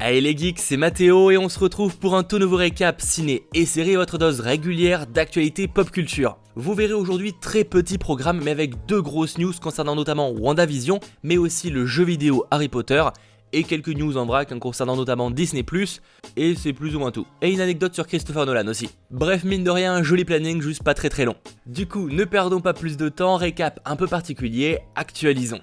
Allez les geeks, c'est Mathéo et on se retrouve pour un tout nouveau récap ciné et série, votre dose régulière d'actualité pop culture. Vous verrez aujourd'hui très petit programme mais avec deux grosses news concernant notamment WandaVision, mais aussi le jeu vidéo Harry Potter, et quelques news en vrac concernant notamment Disney+, et c'est plus ou moins tout. Et une anecdote sur Christopher Nolan aussi. Bref, mine de rien, un joli planning, juste pas très long. Du coup, ne perdons pas plus de temps, récap un peu particulier, actualisons.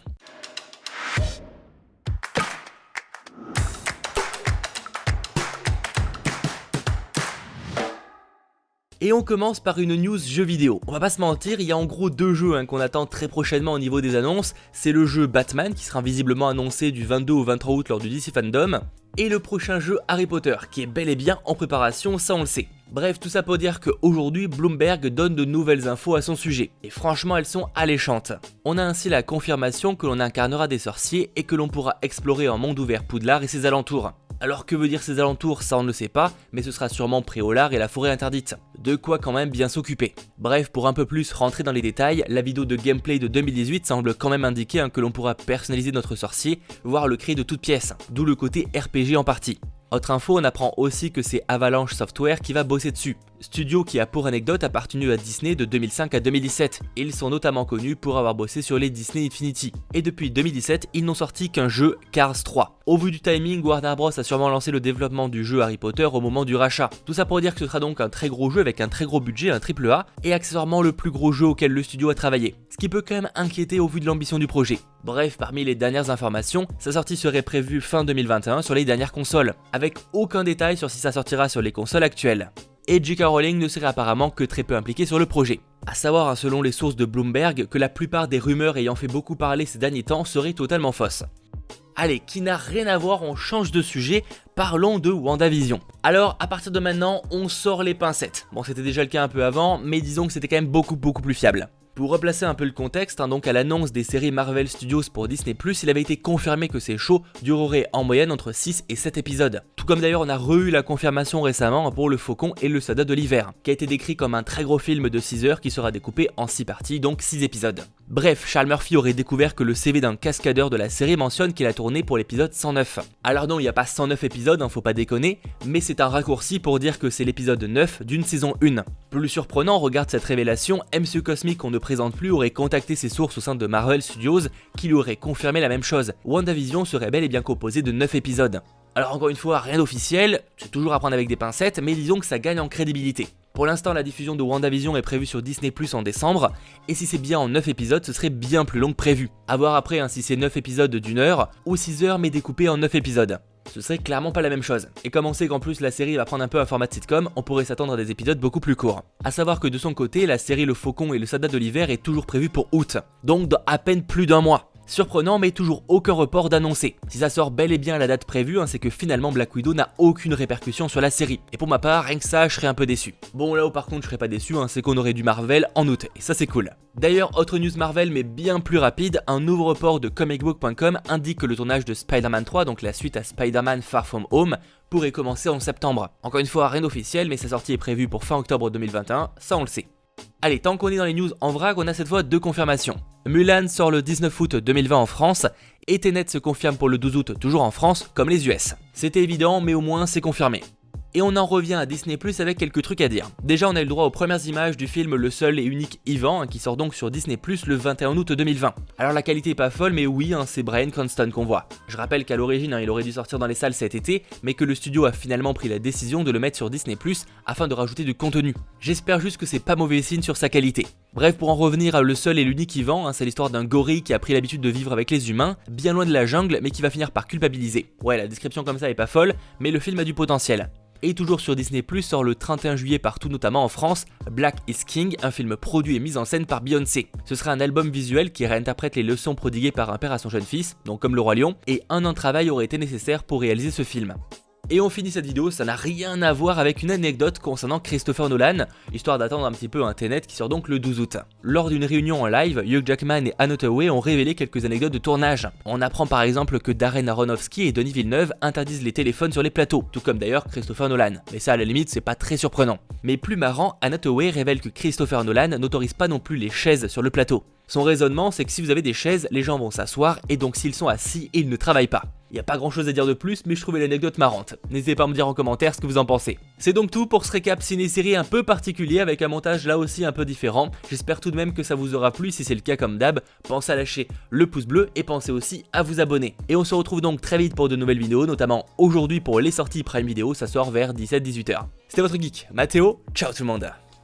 Et on commence par une news jeu vidéo. On va pas se mentir, il y a en gros deux jeux qu'on attend très prochainement au niveau des annonces. C'est le jeu Batman qui sera visiblement annoncé du 22 au 23 août lors du DC Fandom. Et le prochain jeu Harry Potter qui est bel et bien en préparation, ça on le sait. Bref, tout ça pour dire qu'aujourd'hui Bloomberg donne de nouvelles infos à son sujet. Et franchement elles sont alléchantes. On a ainsi la confirmation que l'on incarnera des sorciers et que l'on pourra explorer un monde ouvert Poudlard et ses alentours. Alors que veut dire ces alentours, ça on ne le sait pas, mais ce sera sûrement Préolard et la forêt interdite. De quoi quand même bien s'occuper. Bref, pour un peu plus rentrer dans les détails, la vidéo de gameplay de 2018 semble quand même indiquer que l'on pourra personnaliser notre sorcier, voire le créer de toutes pièces, d'où le côté RPG en partie. Autre info, on apprend aussi que c'est Avalanche Software qui va bosser dessus. Studio qui a pour anecdote appartenu à Disney de 2005 à 2017. Ils sont notamment connus pour avoir bossé sur les Disney Infinity. Et depuis 2017, ils n'ont sorti qu'un jeu Cars 3. Au vu du timing, Warner Bros a sûrement lancé le développement du jeu Harry Potter au moment du rachat. Tout ça pour dire que ce sera donc un très gros jeu avec un très gros budget, un AAA, et accessoirement le plus gros jeu auquel le studio a travaillé. Ce qui peut quand même inquiéter au vu de l'ambition du projet. Bref, parmi les dernières informations, sa sortie serait prévue fin 2021 sur les dernières consoles, avec aucun détail sur si ça sortira sur les consoles actuelles. Et J.K. Rowling ne serait apparemment que très peu impliquée sur le projet. A savoir, selon les sources de Bloomberg, que la plupart des rumeurs ayant fait beaucoup parler ces derniers temps seraient totalement fausses. Allez, qui n'a rien à voir, on change de sujet, parlons de WandaVision. Alors, à partir de maintenant, on sort les pincettes. Bon, c'était déjà le cas un peu avant, mais disons que c'était quand même beaucoup plus fiable. Pour replacer un peu le contexte, donc à l'annonce des séries Marvel Studios pour Disney+, il avait été confirmé que ces shows dureraient en moyenne entre 6 et 7 épisodes. Tout comme d'ailleurs on a eu la confirmation récemment pour Le Faucon et le Soldat de l'Hiver, qui a été décrit comme un très gros film de 6 heures qui sera découpé en 6 parties, donc 6 épisodes. Bref, Charles Murphy aurait découvert que le CV d'un cascadeur de la série mentionne qu'il a tourné pour l'épisode 109. Alors non, il n'y a pas 109 épisodes, faut pas déconner, mais c'est un raccourci pour dire que c'est l'épisode 9 d'une saison 1. Plus surprenant, regarde cette révélation, MCU Cosmic qu'on ne présente plus aurait contacté ses sources au sein de Marvel Studios qui lui auraient confirmé la même chose. WandaVision serait bel et bien composé de 9 épisodes. Alors encore une fois, rien d'officiel, c'est toujours à prendre avec des pincettes, mais disons que ça gagne en crédibilité. Pour l'instant, la diffusion de WandaVision est prévue sur Disney+ en décembre, et si c'est bien en 9 épisodes, ce serait bien plus long que prévu. A voir après si c'est 9 épisodes d'1 heure, ou 6 heures mais découpés en 9 épisodes. Ce serait clairement pas la même chose. Et comme on sait qu'en plus la série va prendre un peu un format de sitcom, on pourrait s'attendre à des épisodes beaucoup plus courts. A savoir que de son côté, la série Le Faucon et le Soldat de l'Hiver est toujours prévue pour août, donc dans à peine plus d'un mois. Surprenant, mais toujours aucun report d'annoncé. Si ça sort bel et bien à la date prévue, c'est que finalement Black Widow n'a aucune répercussion sur la série. Et pour ma part, rien que ça, je serais un peu déçu. Bon, là où par contre je serais pas déçu, c'est qu'on aurait du Marvel en août, et ça c'est cool. D'ailleurs, autre news Marvel mais bien plus rapide, un nouveau report de comicbook.com indique que le tournage de Spider-Man 3, donc la suite à Spider-Man Far From Home, pourrait commencer en septembre. Encore une fois, rien d'officiel, mais sa sortie est prévue pour fin octobre 2021, ça on le sait. Allez, tant qu'on est dans les news en vrac, on a cette fois deux confirmations. Mulan sort le 19 août 2020 en France, et Tenet se confirme pour le 12 août toujours en France, comme les US. C'était évident, mais au moins c'est confirmé. Et on en revient à Disney+ avec quelques trucs à dire. Déjà, on a eu le droit aux premières images du film Le Seul et Unique Ivan, qui sort donc sur Disney+ le 21 août 2020. Alors la qualité est pas folle, mais oui, c'est Bryan Cranston qu'on voit. Je rappelle qu'à l'origine, il aurait dû sortir dans les salles cet été, mais que le studio a finalement pris la décision de le mettre sur Disney+, afin de rajouter du contenu. J'espère juste que c'est pas mauvais signe sur sa qualité. Bref, pour en revenir à Le Seul et l'Unique Ivan, c'est l'histoire d'un gorille qui a pris l'habitude de vivre avec les humains, bien loin de la jungle, mais qui va finir par culpabiliser. Ouais, la description comme ça est pas folle, mais le film a du potentiel. Et toujours sur Disney+, sort le 31 juillet partout, notamment en France, Black is King, un film produit et mis en scène par Beyoncé. Ce sera un album visuel qui réinterprète les leçons prodiguées par un père à son jeune fils, donc comme le Roi Lion, et un an de travail aurait été nécessaire pour réaliser ce film. Et on finit cette vidéo, ça n'a rien à voir avec une anecdote concernant Christopher Nolan, histoire d'attendre un petit peu un Tenet qui sort donc le 12 août. Lors d'une réunion en live, Hugh Jackman et Anne Hathaway ont révélé quelques anecdotes de tournage. On apprend par exemple que Darren Aronofsky et Denis Villeneuve interdisent les téléphones sur les plateaux, tout comme d'ailleurs Christopher Nolan. Mais ça à la limite c'est pas très surprenant. Mais plus marrant, Anne Hathaway révèle que Christopher Nolan n'autorise pas non plus les chaises sur le plateau. Son raisonnement, c'est que si vous avez des chaises, les gens vont s'asseoir, et donc s'ils sont assis, ils ne travaillent pas. Il n'y a pas grand chose à dire de plus, mais je trouvais l'anecdote marrante. N'hésitez pas à me dire en commentaire ce que vous en pensez. C'est donc tout pour ce récap ciné-série un peu particulier, avec un montage là aussi un peu différent. J'espère tout de même que ça vous aura plu. Si c'est le cas, comme d'hab, pensez à lâcher le pouce bleu et pensez aussi à vous abonner. Et on se retrouve donc très vite pour de nouvelles vidéos, notamment aujourd'hui pour les sorties Prime Video, ça sort vers 17-18h. C'était votre geek, Mathéo, ciao tout le monde.